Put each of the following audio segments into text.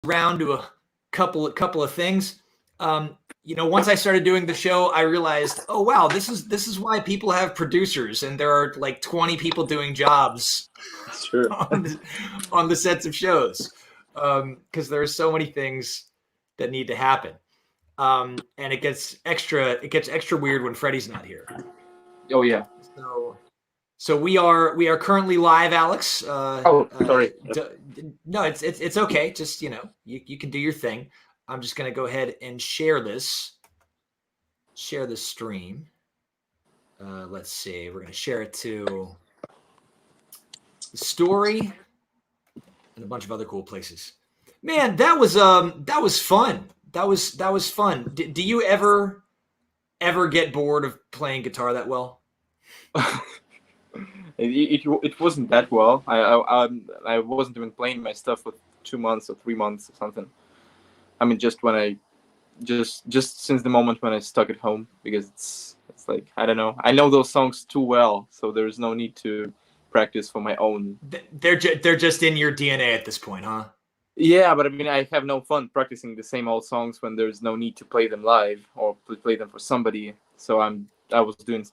around to a couple of things. Once I started doing the show, I realized, oh wow, this is why people have producers, and there are like 20 people doing jobs Sure. on the sets of shows, because there are so many things that need to happen, and it gets extra weird when Freddie's not here. Oh yeah. So we are currently live, Alex. Sorry. No, it's okay. Just you can do your thing. I'm just gonna go ahead and share this stream. Let's see. We're gonna share it to the story and a bunch of other cool places. Man, that was fun. That was fun. Do you ever get bored of playing guitar that well? It wasn't that well. I wasn't even playing my stuff for 2 months or 3 months or something. I mean, just since the moment when I stuck at home, because it's like, I don't know. I know those songs too well, so there's no need to practice for my own. They're just in your DNA at this point, huh? Yeah, but I mean, I have no fun practicing the same old songs when there's no need to play them live or play them for somebody. So I was doing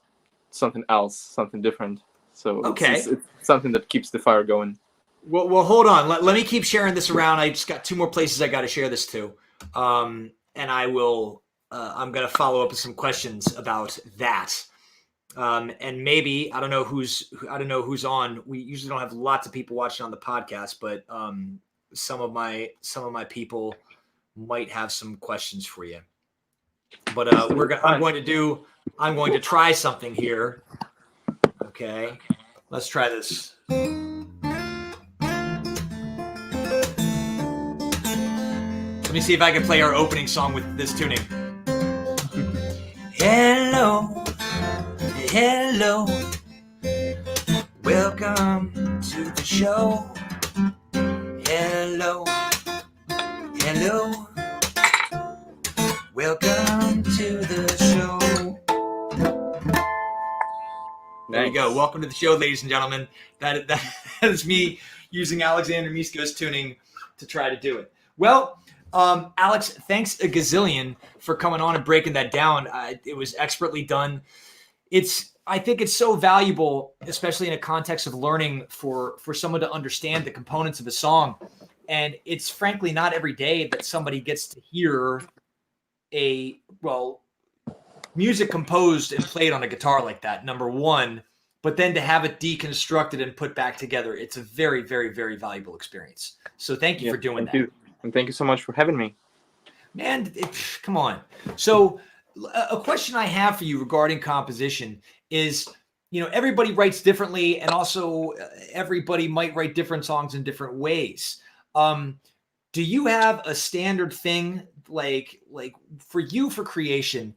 something else, something different. So okay, it's something that keeps the fire going. Well, hold on. Let me keep sharing this around. I just got 2 more places I got to share this to, and I will. I'm going to follow up with some questions about that, and maybe I don't know who's on. We usually don't have lots of people watching on the podcast, but some of my people might have some questions for you. But I'm going to try something here. Okay, let's try this. Let me see if I can play our opening song with this tuning. Hello, welcome to the show. Hello, welcome to the show. There you go. Welcome to the show, ladies and gentlemen. That is me using Alexandr Misko's tuning to try to do it. Well, Alex, thanks a gazillion for coming on and breaking that down. It was expertly done. I think it's so valuable, especially in a context of learning, for someone to understand the components of a song. And it's frankly not every day that somebody gets to hear music composed and played on a guitar like that, number one, but then to have it deconstructed and put back together. It's a very, very, very valuable experience. So thank you for doing that. You. And thank you so much for having me. Man, come on. So a question I have for you regarding composition is, everybody writes differently, and also everybody might write different songs in different ways. Do you have a standard thing, like for you for creation?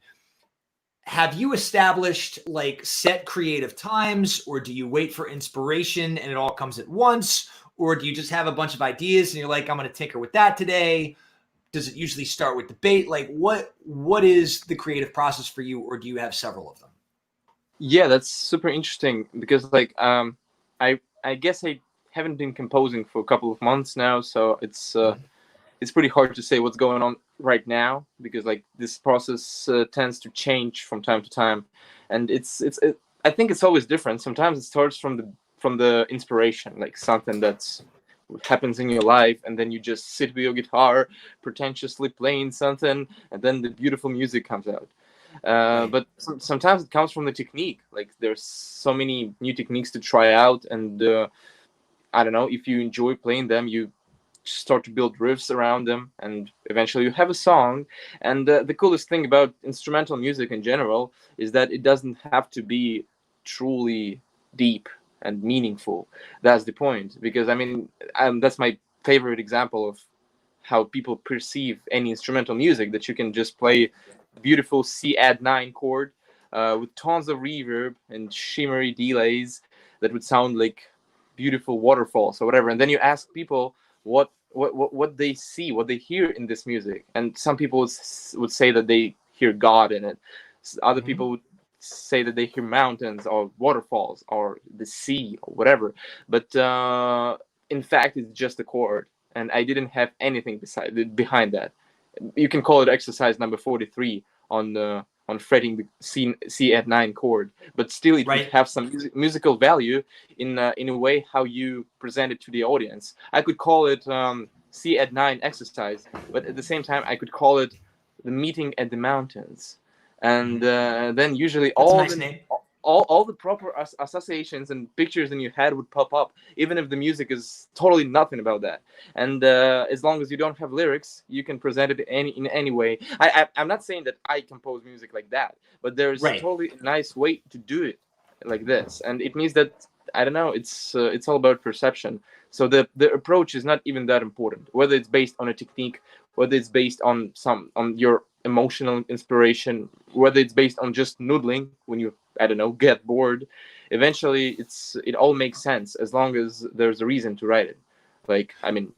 Have you established like set creative times, or do you wait for inspiration and it all comes at once? Or do you just have a bunch of ideas and you're like, I'm going to tinker with that today? Does it usually start with debate? Like what is the creative process for you, or do you have several of them? Yeah, that's super interesting, because like I guess I haven't been composing for a couple of months now, so it's pretty hard to say what's going on right now, because like this process tends to change from time to time, and I think it's always different. Sometimes it starts from the inspiration, like something that's happens in your life, and then you just sit with your guitar pretentiously playing something, and then the beautiful music comes out. But sometimes it comes from the technique. Like there's so many new techniques to try out, and I don't know, if you enjoy playing them, you start to build riffs around them, and eventually you have a song. And the coolest thing about instrumental music in general is that it doesn't have to be truly deep and meaningful. That's the point, because I mean, that's my favorite example of how people perceive any instrumental music, that you can just play beautiful C add 9 chord with tons of reverb and shimmery delays that would sound like beautiful waterfalls or whatever, and then you ask people what they see, what they hear in this music, and some people would say that they hear God in it. Other people would say that they hear mountains or waterfalls or the sea or whatever, but in fact it's just a chord. and I didn't have anything behind that. You can call it exercise number 43 on fretting the C at 9 chord, but still it would have some musical value in a way how you present it to the audience. I could call it C at 9 exercise, but at the same time I could call it the meeting at the mountains, and then usually all the proper associations and pictures in your head would pop up, even if the music is totally nothing about that. And as long as you don't have lyrics, you can present it in any way. I'm not saying that I compose music like that, but there's totally a nice way to do it like this, and it means that, I don't know, it's all about perception. So the approach is not even that important, whether it's based on a technique, whether it's based on your emotional inspiration, whether it's based on just noodling when you, I don't know, get bored. Eventually it all makes sense as long as there's a reason to write it. Like, I mean,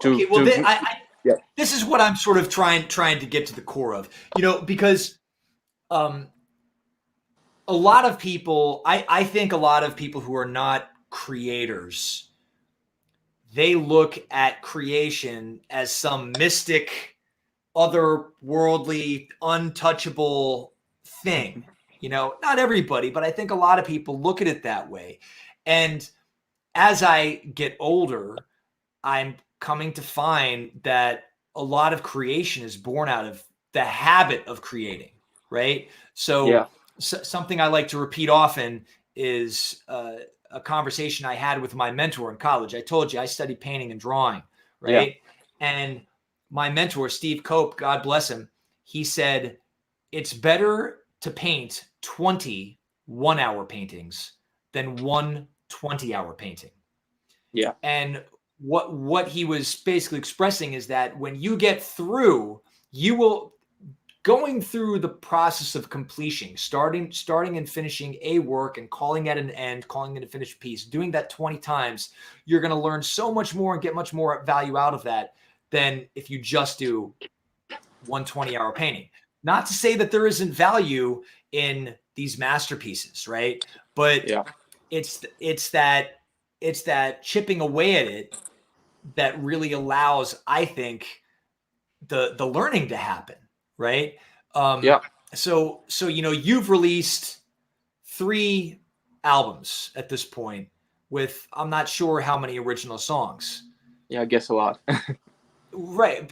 this is what I'm sort of trying to get to the core of, because a lot of people, I think a lot of people who are not creators, they look at creation as some mystic, otherworldly, untouchable thing. Not everybody, but I think a lot of people look at it that way. And as I get older, I'm coming to find that a lot of creation is born out of the habit of creating, right? So something I like to repeat often is a conversation I had with my mentor in college. I told you I studied painting and drawing, right? And my mentor, Steve Cope, God bless him, he said, it's better to paint 20 one-hour paintings than one 20-hour painting. Yeah. And what he was basically expressing is that when you get through, you will, going through the process of completion, starting and finishing a work and calling it an end, calling it a finished piece, doing that 20 times, you're going to learn so much more and get much more value out of that than if you just do one 20-hour painting. Not to say that there isn't value in these masterpieces, right? But it's that chipping away at it that really allows, I think, the learning to happen, right? So you've released 3 albums at this point with, I'm not sure how many original songs. Yeah, I guess a lot. Right.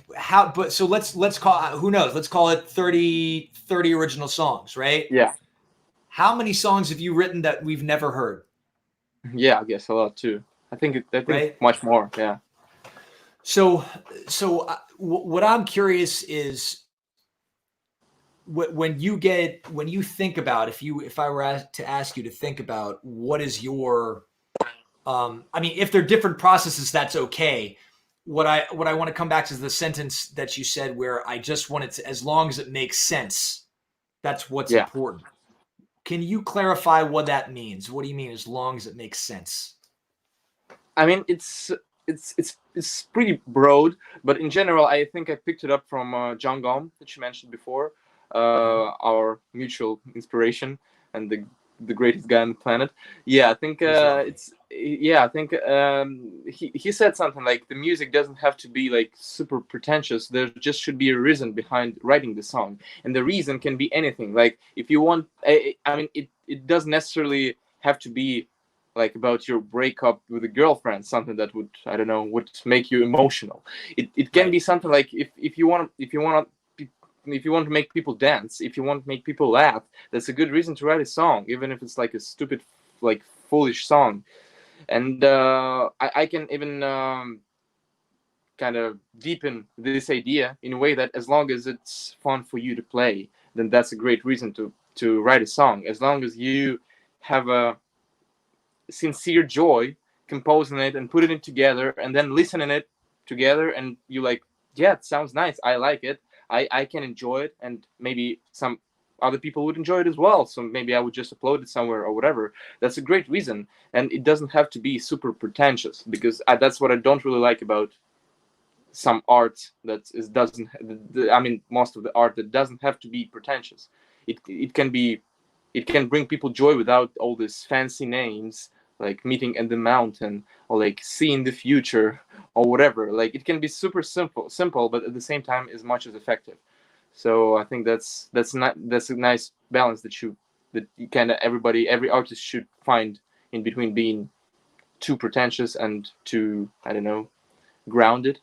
So let's call, who knows? Let's call it 30 original songs, right? Yeah. How many songs have you written that we've never heard? Yeah, I guess a lot too. I think much more. Yeah. So what I'm curious is, when you think about, if I were to ask you to think about what is your, I mean, if they're different processes, that's okay. What I want to come back to is the sentence that you said where I just want it to, as long as it makes sense, that's what's important. Can you clarify what that means? What do you mean, as long as it makes sense? I mean, it's pretty broad, but in general, I think I picked it up from John Gom, that you mentioned before, our mutual inspiration and the greatest guy on the planet. Yeah, I think he said something like, the music doesn't have to be like super pretentious. There just should be a reason behind writing the song, and the reason can be anything. Like, if you want, I mean, it doesn't necessarily have to be like about your breakup with a girlfriend, something that would, I don't know, would make you emotional. It can be something like, if you want to make people dance, if you want to make people laugh, that's a good reason to write a song, even if it's like a stupid, like foolish song. And I can even kind of deepen this idea in a way that as long as it's fun for you to play, then that's a great reason to write a song. As long as you have a sincere joy composing it and putting it together and then listening it together, and you like, yeah, it sounds nice, I like it, I can enjoy it, and maybe some other people would enjoy it as well, so maybe I would just upload it somewhere or whatever. That's a great reason, and it doesn't have to be super pretentious, because that's what I don't really like about some art that doesn't, I mean, most of the art that doesn't have to be pretentious. It can bring people joy without all these fancy names like meeting in the mountain, or like seeing the future, or whatever. Like it can be super simple, but at the same time is much as effective. So I think that's a nice balance that you kind of every artist should find in between being too pretentious and too, I don't know, grounded,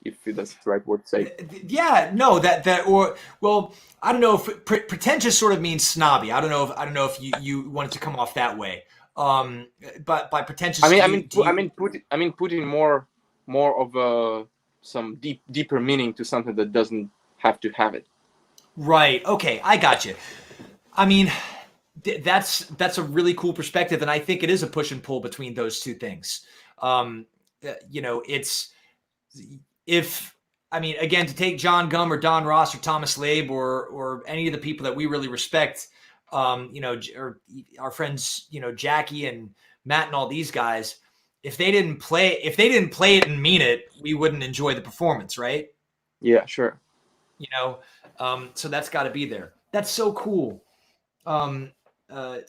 if that's the right word to say. Yeah, no, or well, I don't know if pretentious sort of means snobby. I don't know if you want it to come off that way. But by pretentious, I mean, putting more of some deeper meaning to something that doesn't have to have it. Right. Okay, I got you. I mean, that's a really cool perspective, and I think it is a push and pull between those two things. It's if I mean, again, to take John Gum or Don Ross or Thomas Labe or any of the people that we really respect, or our friends, Jackie and Matt and all these guys, if they didn't play it and mean it, we wouldn't enjoy the performance, right? Yeah, sure. So that's got to be there. That's so cool to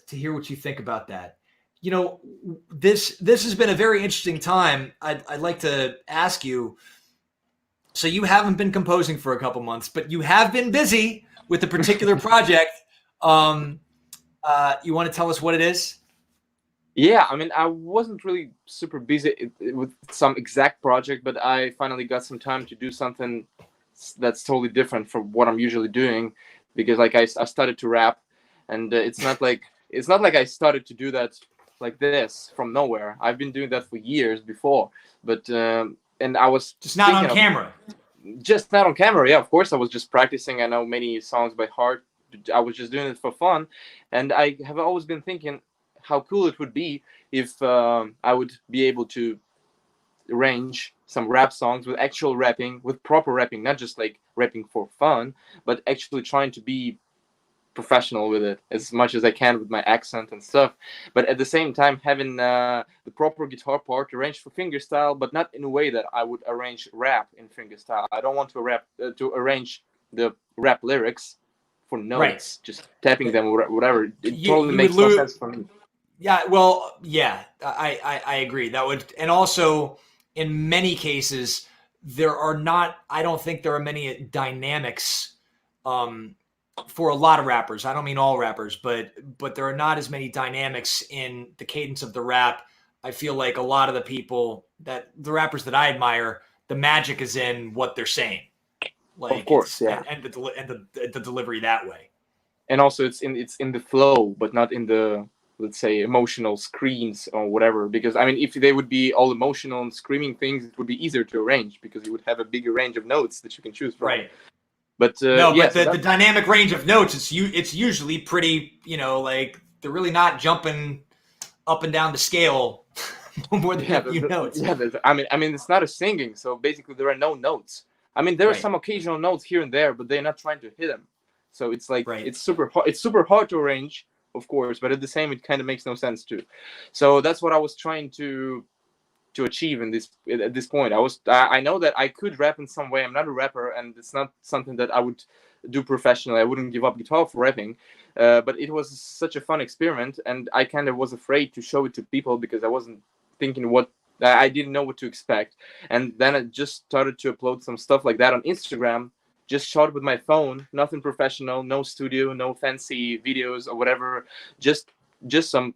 hear what you think about that. This has been a very interesting time. I'd like to ask you. So you haven't been composing for a couple months, but you have been busy with a particular project. You want to tell us what it is? Yeah, I mean, I wasn't really super busy with some exact project, but I finally got some time to do something that's totally different from what I'm usually doing, because like I started to rap, and it's not like I started to do that like this from nowhere. I've been doing that for years before, but and I was just not on camera. Just not on camera, yeah. Of course, I was just practicing. I know many songs by heart. I was just doing it for fun, and I have always been thinking how cool it would be if I would be able to arrange some rap songs with actual rapping, with proper rapping, not just like rapping for fun, but actually trying to be professional with it as much as I can with my accent and stuff. But at the same time, having the proper guitar part arranged for fingerstyle, but not in a way that I would arrange rap in fingerstyle. I don't want to arrange the rap lyrics for notes, right. Just tapping them or whatever. It totally makes no sense for me. Yeah, well, yeah, I agree. That would, and also in many cases, I don't think there are many dynamics for a lot of rappers. I don't mean all rappers, but there are not as many dynamics in the cadence of the rap. I feel like a lot of the rappers that I admire, the magic is in what they're saying. Like, of course, yeah, and the delivery that way. And also, it's in the flow, but not in the, let's say, emotional screams or whatever. Because I mean, if they would be all emotional and screaming things, it would be easier to arrange because you would have a bigger range of notes that you can choose from. Right. But the dynamic range of notes, it's usually pretty, like they're really not jumping up and down the scale more than a few notes. Yeah, I mean, it's not a singing, so basically there are no notes. I mean, there are some occasional notes here and there, but they're not trying to hit them. So it's like it's super hard to arrange, of course, but at the same, it kind of makes no sense too. So that's what I was trying to achieve at this point. I know that I could rap in some way. I'm not a rapper, and it's not something that I would do professionally. I wouldn't give up guitar for rapping, but it was such a fun experiment, and I kind of was afraid to show it to people because I wasn't thinking I didn't know what to expect. And then I just started to upload some stuff like that on Instagram, just shot with my phone, nothing professional, no studio, no fancy videos or whatever, just some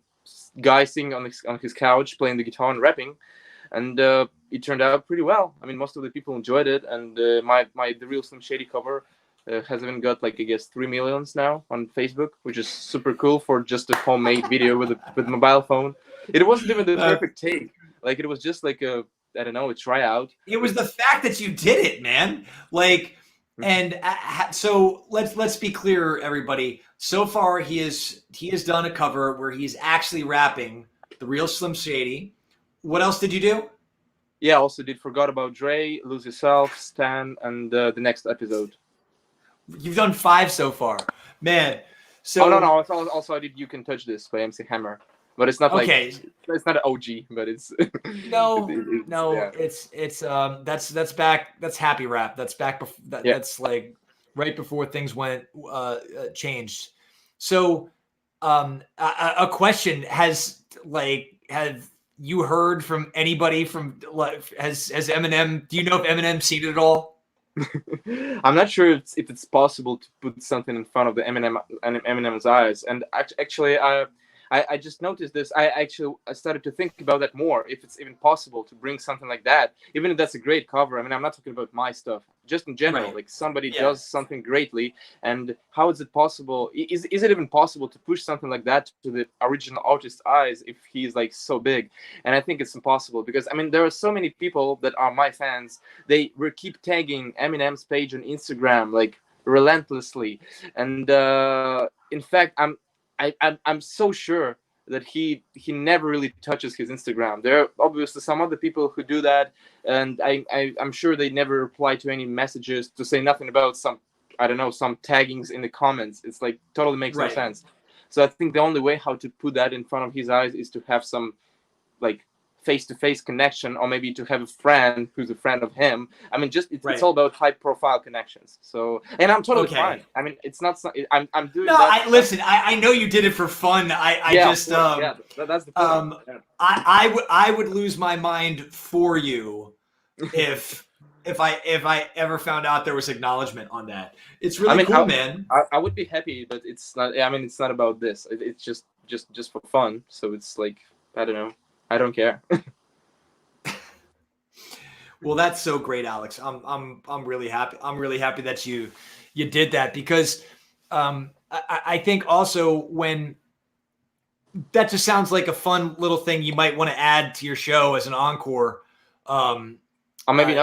guy sitting on his couch playing the guitar and rapping. And it turned out pretty well. I mean, most of the people enjoyed it, and the Real Slim Shady cover has even got, like, I guess 3 million now on Facebook, which is super cool for just a homemade video with a mobile phone. It wasn't even the perfect take. Like, it was just like a tryout. It was the fact that you did it, man. Like, and so let's be clear, everybody. So far, he has done a cover where he's actually rapping the Real Slim Shady. What else did you do? Yeah, I also did Forgot About Dre, Lose Yourself, Stan, and the next episode. You've done 5 so far, man. So no. Also, I did You Can Touch This by MC Hammer, but it's not it's not an OG, but it's that's back. That's Happy Rap. That's back. That's like right before things went changed. So, a question: Has like, have you heard from anybody from, like, has Eminem, do you know if Eminem's seen it at all? I'm not sure if it's possible to put something in front of the Eminem's eyes. And actually, I just noticed this. I started to think about that more. If it's even possible to bring something like that, even if that's a great cover. I mean, I'm not talking about my stuff. Just in general, Right. like somebody Yeah. does something greatly, and how is it possible? Is it even possible to push something like that to the original artist's eyes if he's like so big? And I think it's impossible because I mean, there are so many people that are my fans. They keep tagging Eminem's page on Instagram like relentlessly, and in fact, I'm so sure that he never really touches his Instagram. There are obviously some other people who do that, and I'm sure they never reply to any messages, to say nothing about some, I don't know, some taggings in the comments. It's like totally makes no Right. sense. So I think the only way how to put that in front of his eyes is to have some like face-to-face connection, or maybe to have a friend who's a friend of him. I mean, just it's Right. all about high-profile connections. So, and I'm totally Okay. fine. I mean, it's not. I'm doing No, that. listen, I know you did it for fun. I Yeah, just, of course. Yeah, that's the point. Yeah. I would lose my mind for you if I ever found out there was acknowledgement on that. It's really I mean, cool, man. I would be happy, but it's not. I mean, it's not about this. It's just for fun. So it's like, I don't know. I don't care. Well, that's so great, Alex. I'm really happy. I'm really happy that you did that, because I think also when that just sounds like a fun little thing you might want to add to your show as an encore. Or maybe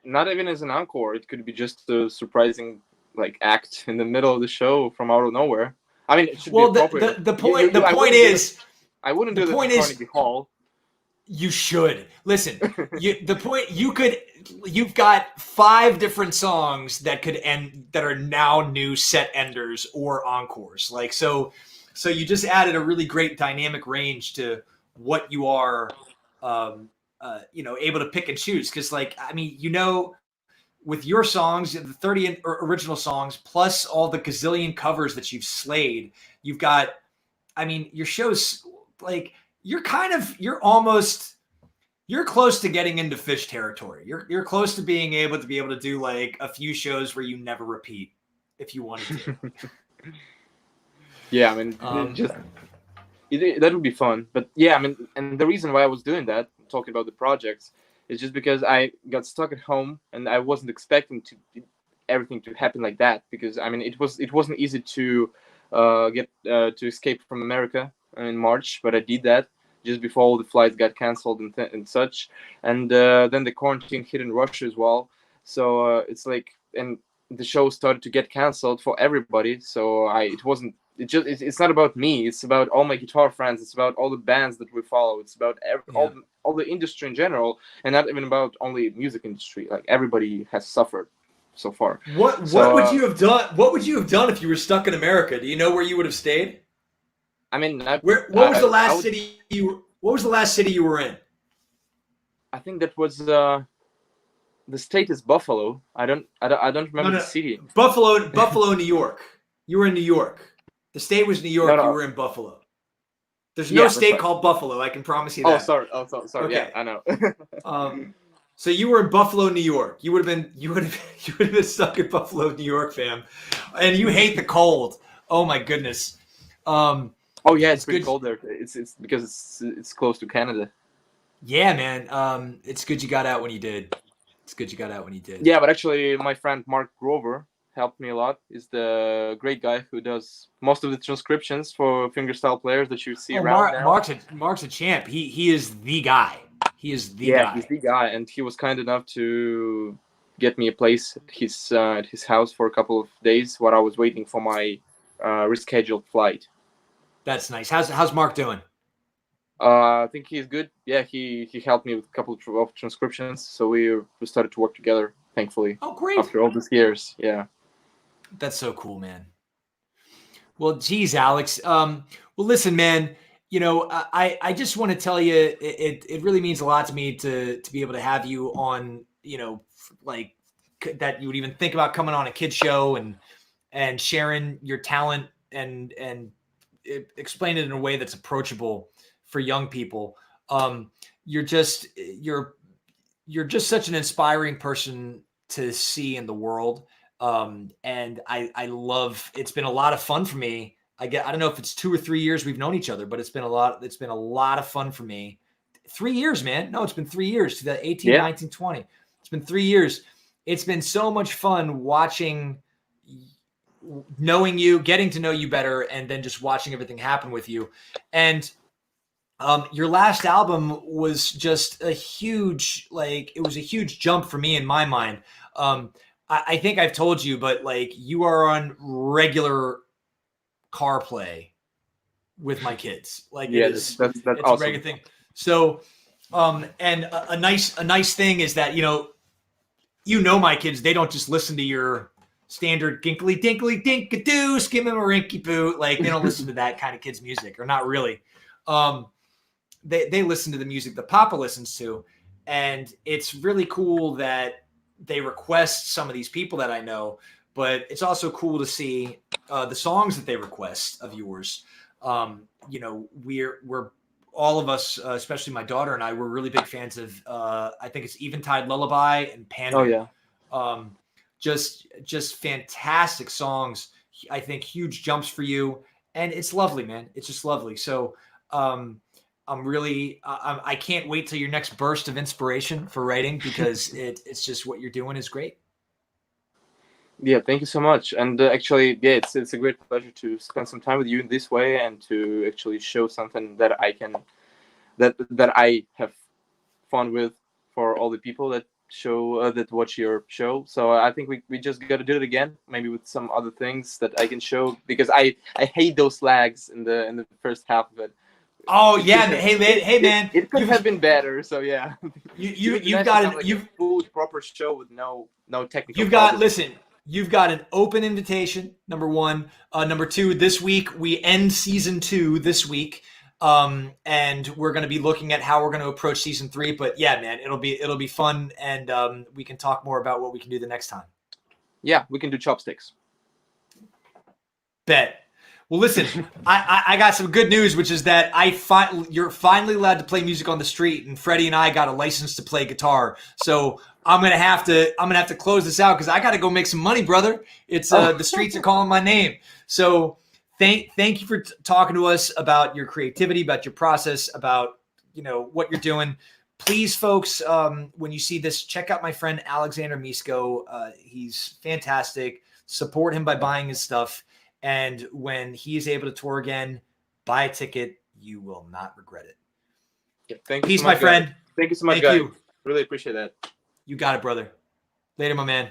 not even as an encore. It could be just a surprising like act in the middle of the show from out of nowhere. I mean, it should be appropriate. The point is, I wouldn't the do that point in is, Carnegie Hall. you should listen. You've got 5 different songs that could end, that are now new set enders or encores. Like, so you just added a really great dynamic range to what you are, able to pick and choose. Because, like, I mean, with your songs, the 30 original songs, plus all the gazillion covers that you've slayed, you've got, I mean, your show's like, you're close to getting into Fish territory. You're close to being able to do like a few shows where you never repeat if you wanted to. Yeah, I mean, that would be fun. But yeah, I mean, and the reason why I was doing that, talking about the projects, is just because I got stuck at home and I wasn't expecting everything to happen like that. Because I mean, it wasn't easy to to escape from America in March, but I did that just before all the flights got canceled and such. And then the quarantine hit in Russia as well. So it's like, and the show started to get canceled for everybody. So it's not about me. It's about all my guitar friends. It's about all the bands that we follow. It's about all the industry in general, and not even about only music industry. Like, everybody has suffered so far. What would you have done? What would you have done if you were stuck in America? Do you know where you would have stayed? I mean, what was the last city you were in? I think that was the state is Buffalo. I don't remember the city. Buffalo, New York. You were in New York. The state was New York. No. You were in Buffalo. There's no state right. called Buffalo. I can promise you that. Oh, sorry. Okay. Yeah, I know. So you were in Buffalo, New York. You would have been stuck in Buffalo, New York, fam. And you hate the cold. Oh my goodness. Oh yeah, it's pretty cold there. It's because it's close to Canada. Yeah, man. It's good you got out when you did. Yeah, but actually, my friend Mark Grover helped me a lot. He's the great guy who does most of the transcriptions for fingerstyle players that you see around now. Mark's a champ. He is the guy. He's the guy, and he was kind enough to get me a place at his house for a couple of days while I was waiting for my rescheduled flight. That's nice. How's Mark doing? I think he's good. Yeah, he helped me with a couple of transcriptions, so we started to work together, thankfully. Oh, great. After all these years, yeah. That's so cool, man. Well, geez, Alex. Well, listen, man, I just want to tell you, it really means a lot to me to be able to have you on, like, that you would even think about coming on a kid show and sharing your talent and explain it in a way that's approachable for young people. You're just such an inspiring person to see in the world. And I love, it's been a lot of fun for me. I don't know if it's 2 or 3 years we've known each other, but it's been a lot of fun for me. 3 years, man. No, it's been 3 years, 2018, 19, 20. It's been 3 years. It's been so much fun watching, knowing you, getting to know you better, and then just watching everything happen with you. And your last album was just a huge, it was a huge jump for me in my mind. I think I've told you, but you are on regular car play with my kids. That's it's awesome. a regular thing. So, and a nice thing is that, my kids, they don't just listen to your standard ginkly dinkly dink-a-doo, skim-a-rinky boo. They don't listen to that kind of kids music, or not really. They listen to the music that Papa listens to. And it's really cool that they request some of these people that I know, but it's also cool to see the songs that they request of yours. We're all of us, especially my daughter and I, we're really big fans of, I think it's Eventide Lullaby and Panda. Oh yeah. Just fantastic songs. I think huge jumps for you, and it's lovely, man. It's just lovely. So, I can't wait till your next burst of inspiration for writing, because it's just what you're doing is great. Yeah, thank you so much. And actually, yeah, it's a great pleasure to spend some time with you in this way, and to actually show something that I can, that I have fun with, for all the people that that watch your show. So I think we just got to do it again, maybe with some other things that I can show, because I hate those lags in the first half of it. Oh yeah, hey man, it could have been better. So yeah, you've got a full proper show with no technical. You've got an open invitation. Number one, number two. This week we end season 2 this week, and we're going to be looking at how we're going to approach season 3. But yeah, man, it'll be fun, and we can talk more about what we can do the next time. Yeah, we can do chopsticks. Bet. Well, listen, I got some good news, which is that you're finally allowed to play music on the street, and Freddie and I got a license to play guitar. So I'm gonna have to close this out, because I got to go make some money, brother. It's the streets are calling my name. So thank you for talking to us about your creativity, about your process, about what you're doing. Please, folks, when you see this, check out my friend Alexandr Misko. He's fantastic. Support him by buying his stuff. And when he is able to tour again, buy a ticket. You will not regret it. Yeah, thank you. Peace, my friend. Thank you so much, guys. Really appreciate that. You got it, brother. Later, my man.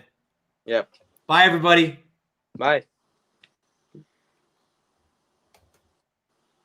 Yeah. Bye, everybody. Bye.